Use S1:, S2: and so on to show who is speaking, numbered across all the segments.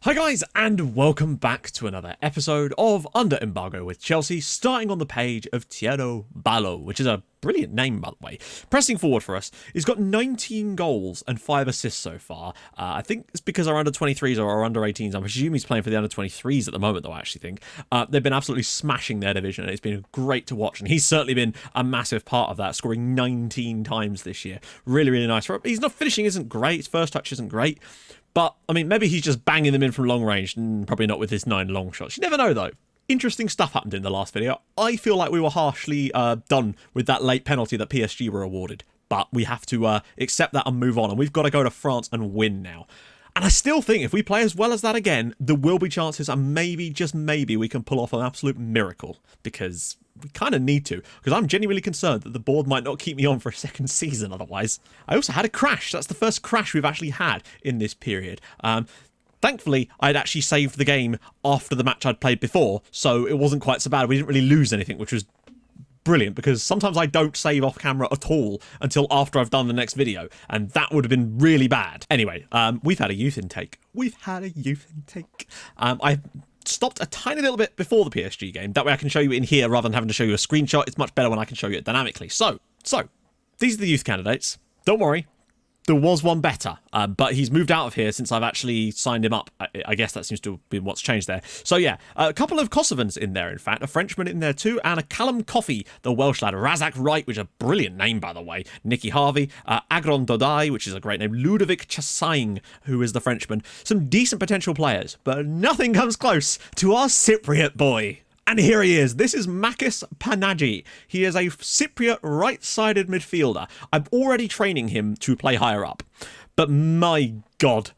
S1: Hi guys, and welcome back to another episode of Under Embargo with Chelsea, starting on the page of Thierry Ballo, which is a brilliant name, by the way. Pressing forward for us, he's got 19 goals and 5 assists so far. I think it's because our under-23s or our under-18s. I'm assuming he's playing for the under-23s at the moment, though, I actually think. They've been absolutely smashing their division, and it's been great to watch, and he's certainly been a massive part of that, scoring 19 times this year. Really, really nice. He's not finishing isn't great, his first touch isn't great, but, I mean, maybe he's just banging them in from long range, and probably not with his 9 long shots. You never know, though. Interesting stuff happened in the last video. I feel like we were harshly done with that late penalty that PSG were awarded. But we have to accept that and move on. And we've got to go to France and win now. And I still think if we play as well as that again, there will be chances, and maybe, just maybe, we can pull off an absolute miracle. Because we kind of need to. Because I'm genuinely concerned that the board might not keep me on for a second season otherwise. I also had a crash. That's the first crash we've actually had in this period. Thankfully, I'd actually saved the game after the match I'd played before, so it wasn't quite so bad. We didn't really lose anything, which was brilliant, because sometimes I don't save off camera at all until after I've done the next video, and that would have been really bad. Anyway, we've had a youth intake. I stopped a tiny little bit before the PSG game. That way I can show you in here rather than having to show you a screenshot. It's much better when I can show you it dynamically. So, these are the youth candidates. Don't worry. There was one better, but he's moved out of here since I've actually signed him up. I guess that seems to have been what's changed there. So yeah, a couple of Kosovans in there, in fact, a Frenchman in there too, and a Callum Coffey, the Welsh lad, Razak Wright, which is a brilliant name, by the way, Nicky Harvey, Agron Dodai, which is a great name, Ludovic Chassaing, who is the Frenchman. Some decent potential players, but nothing comes close to our Cypriot boy. And here he is. This is Makis Panagi. He is a Cypriot right-sided midfielder. I'm already training him to play higher up. But my God.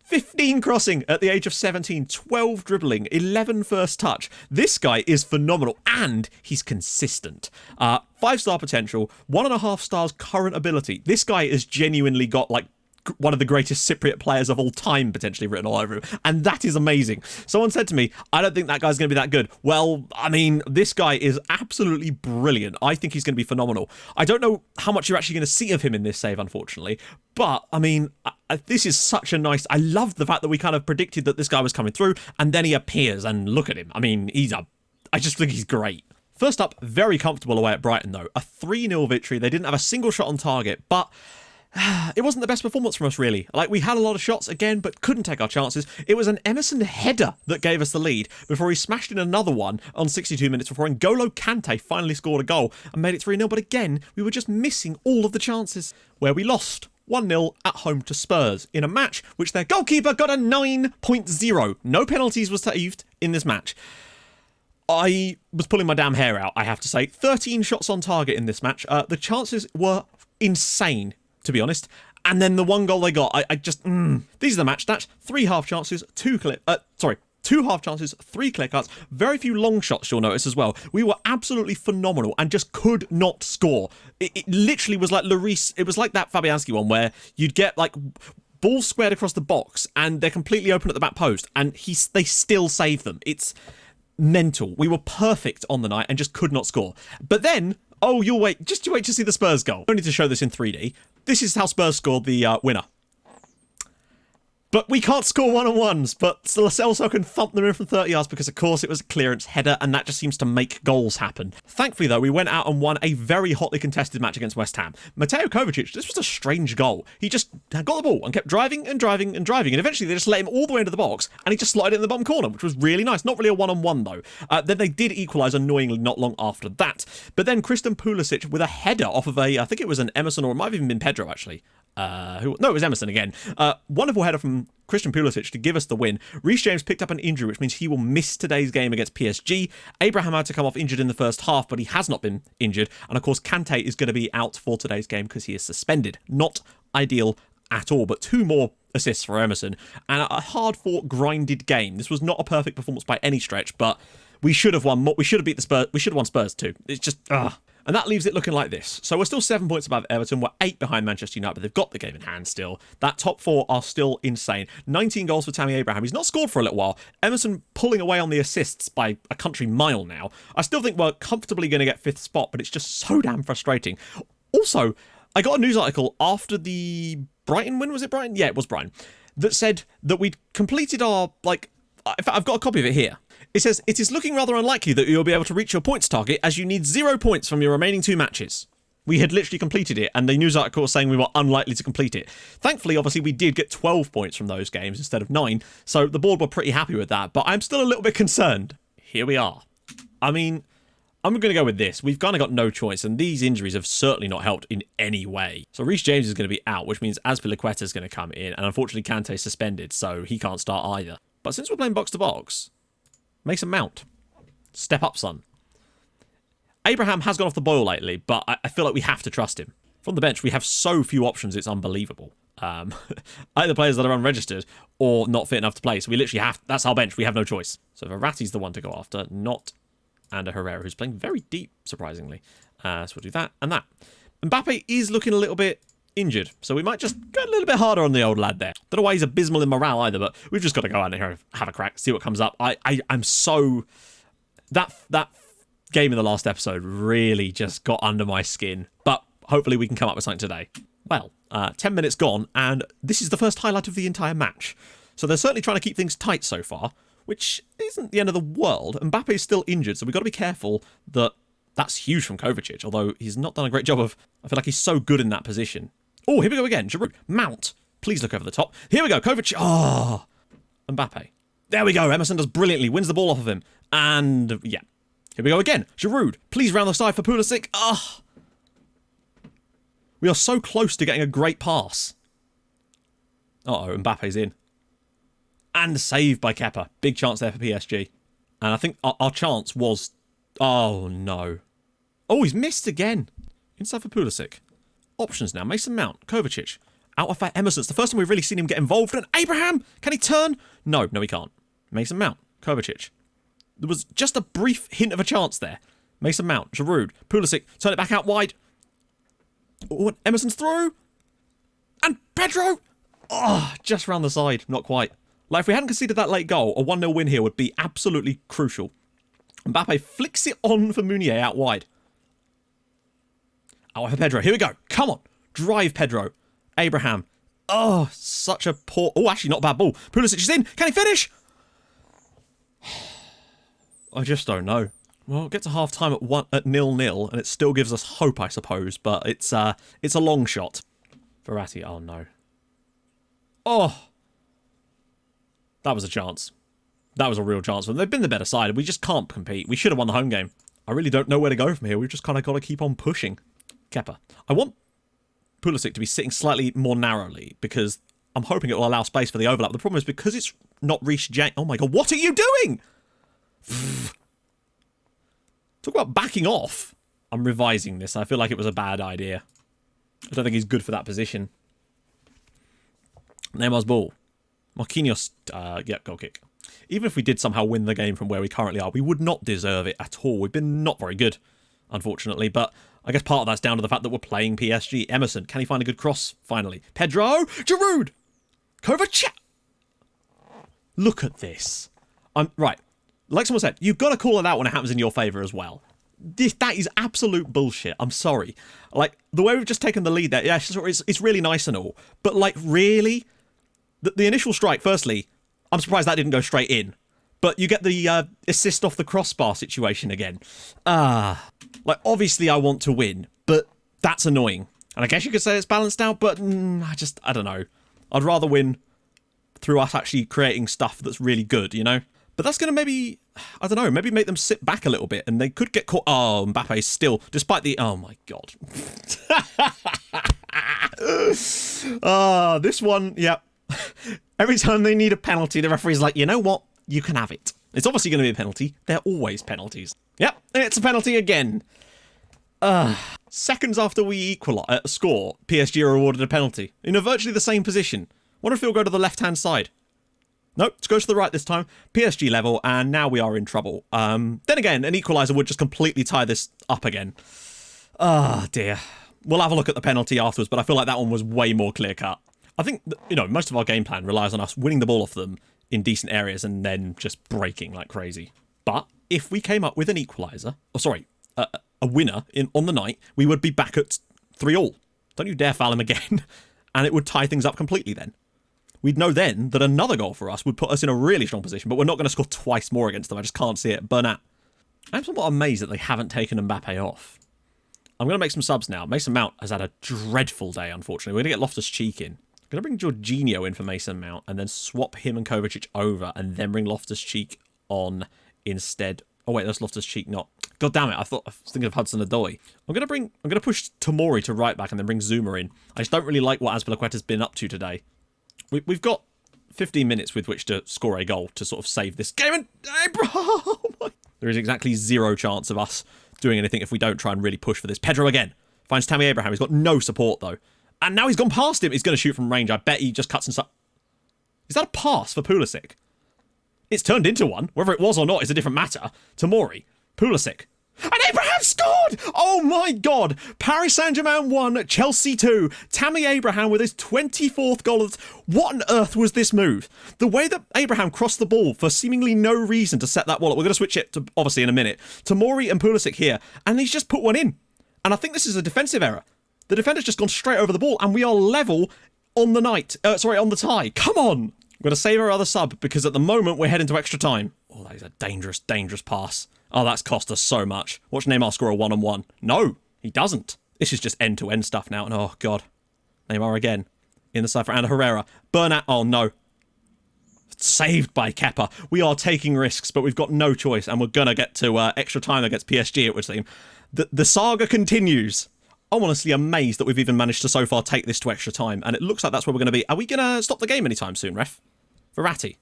S1: 15 crossing at the age of 17, 12 dribbling, 11 first touch. This guy is phenomenal, and he's consistent. 5-star potential, 1.5 stars current ability. This guy has genuinely got, like, one of the greatest Cypriot players of all time potentially written all over him, and that is amazing. Someone said to me, I don't think that guy's going to be that good. Well, I mean, this guy is absolutely brilliant. I think he's going to be phenomenal. I don't know how much you're actually going to see of him in this save, unfortunately, but I mean, this is such a nice... I love the fact that we kind of predicted that this guy was coming through, and then he appears, and look at him. I mean, I just think he's great. First up, very comfortable away at Brighton, though. A 3-0 victory. They didn't have a single shot on target, but it wasn't the best performance from us, really. Like, we had a lot of shots again, but couldn't take our chances. It was an Emerson header that gave us the lead before he smashed in another one on 62 minutes before N'Golo Kante finally scored a goal and made it 3-0. But again, we were just missing all of the chances, where we lost 1-0 at home to Spurs in a match which their goalkeeper got a 9.0. No penalties was saved in this match. I was pulling my damn hair out, I have to say. 13 shots on target in this match. The chances were insane, to be honest. And then the one goal they got, I just... These are the match stats. 3 half chances, 2 half chances, 3 clear cuts, very few long shots, you'll notice as well. We were absolutely phenomenal and just could not score. It literally was like Lloris. It was like that Fabianski one where you'd get, like, balls squared across the box and they're completely open at the back post, and they still save them. It's mental. We were perfect on the night and just could not score. But then... Oh, you wait to see the Spurs goal. I don't need to show this in 3D. This is how Spurs scored the winner. But we can't score one-on-ones, but Lo Celso can thump them in from 30 yards because, of course, it was a clearance header, and that just seems to make goals happen. Thankfully, though, we went out and won a very hotly contested match against West Ham. Mateo Kovacic, this was a strange goal. He just got the ball and kept driving and driving and driving, and eventually they just let him all the way into the box, and he just slotted it in the bottom corner, which was really nice. Not really a one-on-one, though. Then they did equalise annoyingly not long after that. But then Christian Pulisic with a header off of I think it was an Emerson, or it might have even been Pedro, actually. No, it was Emerson again. Wonderful header from Christian Pulisic to give us the win. Reece James picked up an injury, which means he will miss today's game against PSG. Abraham had to come off injured in the first half, but he has not been injured. And of course, Kante is going to be out for today's game because he is suspended. Not ideal at all, but 2 more assists for Emerson and a hard-fought, grinded game. This was not a perfect performance by any stretch, but we should have won. We should have beat the Spurs. We should have won Spurs too. It's just And that leaves it looking like this. So we're still 7 points above Everton. We're 8 behind Manchester United, but they've got the game in hand still. That top 4 are still insane. 19 goals for Tammy Abraham. He's not scored for a little while. Emerson pulling away on the assists by a country mile now. I still think we're comfortably going to get 5th spot, but it's just so damn frustrating. Also, I got a news article after the Brighton win. Was it Brighton? Yeah, it was Brighton. that said that we'd completed our, like, I've got a copy of it here. It says, it is looking rather unlikely that you'll be able to reach your points target as you need 0 points from your remaining 2 matches. We had literally completed it, and the news article was saying we were unlikely to complete it. Thankfully, obviously, we did get 12 points from those games instead of 9, so the board were pretty happy with that, but I'm still a little bit concerned. Here we are. I mean, I'm going to go with this. We've kind of got no choice, and these injuries have certainly not helped in any way. So Reece James is going to be out, which means Azpilicueta is going to come in, and unfortunately Kante is suspended, so he can't start either. But since we're playing box-to-box, Mason Mount. Step up, son. Abraham has gone off the boil lately, but I feel like we have to trust him. From the bench, we have so few options, it's unbelievable. Either players that are unregistered or not fit enough to play, so we literally have... That's our bench, we have no choice. So Verratti's the one to go after, not Ander Herrera, who's playing very deep, surprisingly. So we'll do that and that. Mbappe is looking a little bit injured, so we might just go a little bit harder on the old lad there. Don't know why he's abysmal in morale either, but we've just got to go out here and have a crack, see what comes up. I'm so... That game in the last episode really just got under my skin, but hopefully we can come up with something today. Well, 10 minutes gone, and this is the first highlight of the entire match. So they're certainly trying to keep things tight so far, which isn't the end of the world. Mbappe is still injured, so we've got to be careful that that's huge from Kovacic, although he's not done a great job of... I feel like he's so good in that position. Oh, here we go again. Giroud. Mount. Please look over the top. Here we go. Kovacic. Oh, Mbappe. There we go. Emerson does brilliantly. Wins the ball off of him. And, yeah. Here we go again. Giroud. Please round the side for Pulisic. Ah. We are so close to getting a great pass. Uh-oh, Mbappe's in. And saved by Kepa. Big chance there for PSG. And I think our chance was... Oh, no. Oh, he's missed again. Inside for Pulisic. Options now. Mason Mount. Kovacic. Out for Emerson. It's the first time we've really seen him get involved. And Abraham! Can he turn? No, he can't. Mason Mount. Kovacic. There was just a brief hint of a chance there. Mason Mount. Giroud. Pulisic. Turn it back out wide. Oh, Emerson's through. And Pedro! Oh, just round the side. Not quite. Like, if we hadn't conceded that late goal, a 1-0 win here would be absolutely crucial. Mbappe flicks it on for Meunier out wide. Out for Pedro. Here we go. Come on. Drive, Pedro. Abraham. Oh, such a poor... Oh, actually, not a bad ball. Pulisic is in. Can he finish? I just don't know. Well, it gets to half-time at 0-0, and it still gives us hope, I suppose, but it's a long shot. Verratti. Oh, no. Oh. That was a chance. That was a real chance. They've been the better side. We just can't compete. We should have won the home game. I really don't know where to go from here. We've just kind of got to keep on pushing. Kepa. I want Pulisic to be sitting slightly more narrowly because I'm hoping it will allow space for the overlap. The problem is because it's not Reece James... Oh my god, what are you doing? Talk about backing off. I'm revising this. I feel like it was a bad idea. I don't think he's good for that position. Neymar's ball. Marquinhos, yeah, goal kick. Even if we did somehow win the game from where we currently are, we would not deserve it at all. We've been not very good, unfortunately, but I guess part of that's down to the fact that we're playing PSG. Emerson, can he find a good cross, finally? Pedro! Giroud! Kovacic! Look at this. Right, like someone said, you've got to call it out when it happens in your favour as well. That is absolute bullshit. I'm sorry. Like, the way we've just taken the lead there, yeah, it's really nice and all, but, like, really? The initial strike, firstly, I'm surprised that didn't go straight in. But you get the assist off the crossbar situation again. Like, obviously I want to win, but that's annoying. And I guess you could say it's balanced out, but I don't know. I'd rather win through us actually creating stuff that's really good, you know? But that's going to maybe, I don't know, maybe make them sit back a little bit and they could get caught. Oh, Mbappe's still, despite the, oh my God. This one, yeah. Every time they need a penalty, the referee's like, you know what? You can have it. It's obviously going to be a penalty. They're always penalties. Yep, it's a penalty again. Seconds after we score, PSG are awarded a penalty. In virtually the same position. Wonder if it'll go to the left-hand side. Nope, it goes to the right this time. PSG level, and now we are in trouble. Then again, an equaliser would just completely tie this up again. Ah, dear. We'll have a look at the penalty afterwards, but I feel like that one was way more clear-cut. I think, you know, most of our game plan relies on us winning the ball off them in decent areas and then just breaking like crazy. But if we came up with an equaliser, a winner on the night, we would be back at 3-3. Don't you dare foul him again. And it would tie things up completely then. we'd know then that another goal for us would put us in a really strong position, but we're not going to score twice more against them. I just can't see it. Bernat. I'm somewhat amazed that they haven't taken Mbappe off. I'm going to make some subs now. Mason Mount has had a dreadful day, unfortunately. We're going to get Loftus-Cheek in. I'm going to bring Jorginho in for Mason Mount and then swap him and Kovacic over and then bring Loftus-Cheek on instead. Oh, wait, that's Loftus-Cheek, not... God damn it, I was thinking of Hudson-Odoi. I'm going to push Tomori to right back and then bring Zuma in. I just don't really like what Azpilicueta's been up to today. We've got 15 minutes with which to score a goal to sort of save this game. And oh my... There is exactly zero chance of us doing anything if we don't try and really push for this. Pedro again. Finds Tammy Abraham. He's got no support, though. And now he's gone past him. He's going to shoot from range. I bet he just cuts and... Is that a pass for Pulisic? It's turned into one. Whether it was or not is a different matter. Tomori. Pulisic. And Abraham scored! Oh my god! Paris Saint-Germain 1, Chelsea 2. Tammy Abraham with his 24th goal. What on earth was this move? The way that Abraham crossed the ball for seemingly no reason to set that wall up. We're going to switch it to, obviously, in a minute. Tomori and Pulisic here. And he's just put one in. And I think this is a defensive error. The defender's just gone straight over the ball. And we are level on the night. On the tie. Come on! I'm going to save our other sub because at the moment we're heading to extra time. Oh, that is a dangerous, dangerous pass. Oh, that's cost us so much. Watch Neymar score a one-on-one. No, he doesn't. This is just end-to-end stuff now. And oh, God. Neymar again. In the side for Herrera. Bernat. Oh, no. Saved by Kepa. We are taking risks, but we've got no choice. And we're going to get to extra time against PSG, it would seem. The saga continues. I'm honestly amazed that we've even managed to so far take this to extra time. And it looks like that's where we're going to be. Are we going to stop the game anytime soon, ref? Verratti.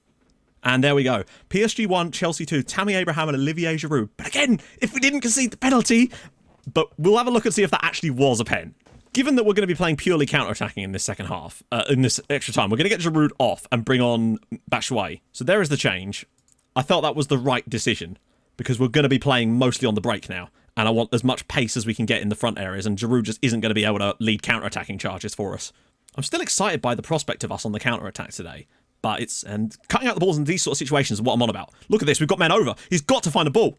S1: And there we go. PSG 1, Chelsea 2, Tammy Abraham and Olivier Giroud. But again, if we didn't concede the penalty, but we'll have a look and see if that actually was a pen. Given that we're going to be playing purely counter-attacking in this second half, in this extra time, we're going to get Giroud off and bring on Batshuayi. So there is the change. I felt that was the right decision because we're going to be playing mostly on the break now. And I want as much pace as we can get in the front areas. And Giroud just isn't going to be able to lead counter-attacking charges for us. I'm still excited by the prospect of us on the counter-attack today. But and cutting out the balls in these sort of situations is what I'm on about. Look at this. We've got men over. He's got to find a ball.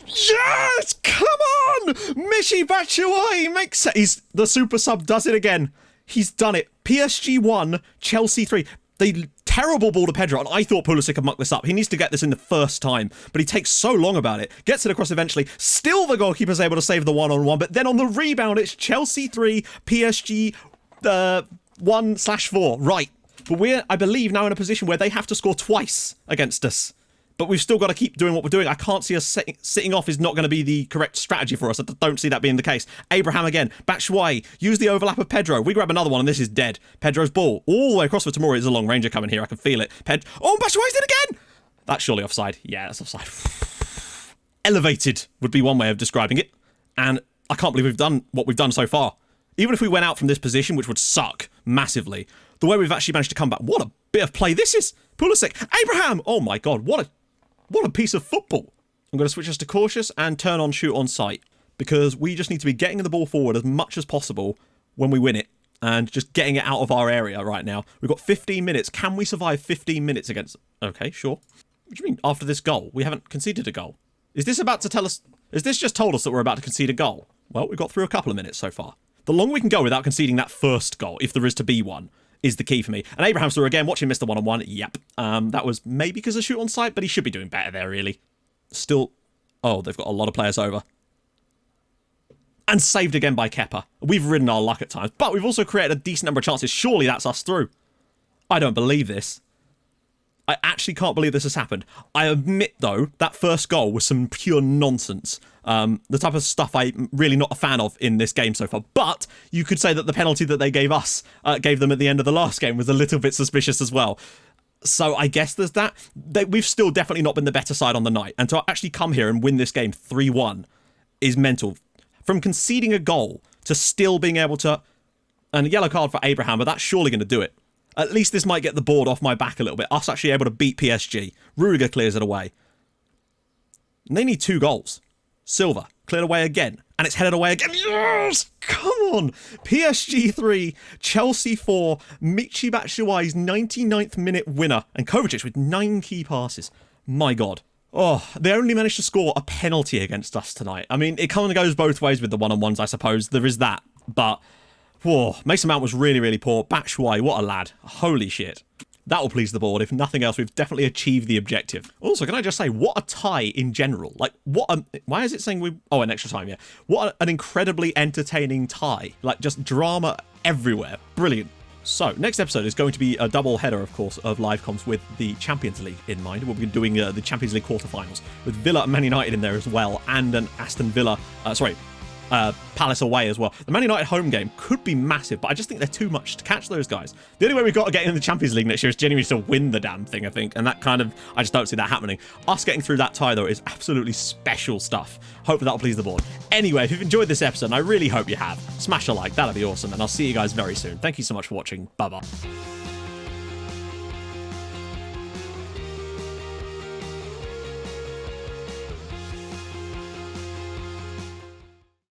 S1: Yes! Come on! Michy Batshuayi makes it. The super sub does it again. He's done it. PSG 1, Chelsea 3. The terrible ball to Pedro. And I thought Pulisic could muck this up. He needs to get this in the first time. But he takes so long about it. Gets it across eventually. Still the goalkeeper's able to save the one-on-one. But then on the rebound, it's Chelsea 3, PSG 1/4, right. But we're, I believe, now in a position where they have to score twice against us. But we've still got to keep doing what we're doing. I can't see us sitting off is not going to be the correct strategy for us. I don't see that being the case. Abraham again. Batshuayi. Use the overlap of Pedro. We grab another one and this is dead. Pedro's ball. All the way across for Tomori. There's a long ranger coming here. I can feel it. Oh, Batshuayi's in again! That's surely offside. Yeah, that's offside. Elevated would be one way of describing it. And I can't believe we've done what we've done so far. Even if we went out from this position, which would suck massively, the way we've actually managed to come back, what a bit of play this is. Pulisic, Abraham, oh my god, what a piece of football. I'm going to switch us to cautious and turn on shoot on sight because we just need to be getting the ball forward as much as possible when we win it and just getting it out of our area right now. We've got 15 minutes. Can we survive 15 minutes against... Okay, sure. What do you mean after this goal? We haven't conceded a goal. Is this about to tell us... Has this just told us that we're about to concede a goal? Well, we've got through a couple of minutes so far. The longer we can go without conceding that first goal, if there is to be one, is the key for me. And Abraham's through again. Watch him miss the one-on-one. Yep. That was maybe because of shoot on sight, but he should be doing better there, really. Still... Oh, they've got a lot of players over. And saved again by Kepa. We've ridden our luck at times, but we've also created a decent number of chances. Surely that's us through. I don't believe this. I actually can't believe this has happened. I admit, though, that first goal was some pure nonsense. The type of stuff I'm really not a fan of in this game so far. But you could say that the penalty that they gave us, gave them at the end of the last game, was a little bit suspicious as well. So I guess there's that. We've still definitely not been the better side on the night. And to actually come here and win this game 3-1 is mental. From conceding a goal to still being able to... And a yellow card for Abraham, but that's surely going to do it. At least this might get the board off my back a little bit. Us actually able to beat PSG. Rudiger clears it away. And they need 2 goals. Silva cleared away again. And it's headed away again. Yes! Come on! PSG 3, Chelsea 4, Michy Batshuayi's 99th minute winner. And Kovacic with 9 key passes. My God. Oh, they only managed to score a penalty against us tonight. I mean, it kind of goes both ways with the one-on-ones, I suppose. There is that. But... Whoa, Mason Mount was really, really poor. Batshuayi, what a lad. Holy shit. That will please the board. If nothing else, we've definitely achieved the objective. Also, can I just say, what a tie in general. Like, what a... Why is it saying we... Oh, an extra time, yeah. What an incredibly entertaining tie. Like, just drama everywhere. Brilliant. So, next episode is going to be a double header, of course, of live comms with the Champions League in mind. We'll be doing the Champions League quarterfinals with Villa and Man United in there as well, and an Aston Villa... Palace away as well. The Man United home game could be massive, but I just think they're too much to catch those guys. The only way we've got to get in the Champions League next year is genuinely to win the damn thing, I think, and that kind of, I just don't see that happening. Us getting through that tie, though, is absolutely special stuff. Hopefully that'll please the board. Anyway, if you've enjoyed this episode, and I really hope you have, smash a like, that'll be awesome, and I'll see you guys very soon. Thank you so much for watching. Bye-bye.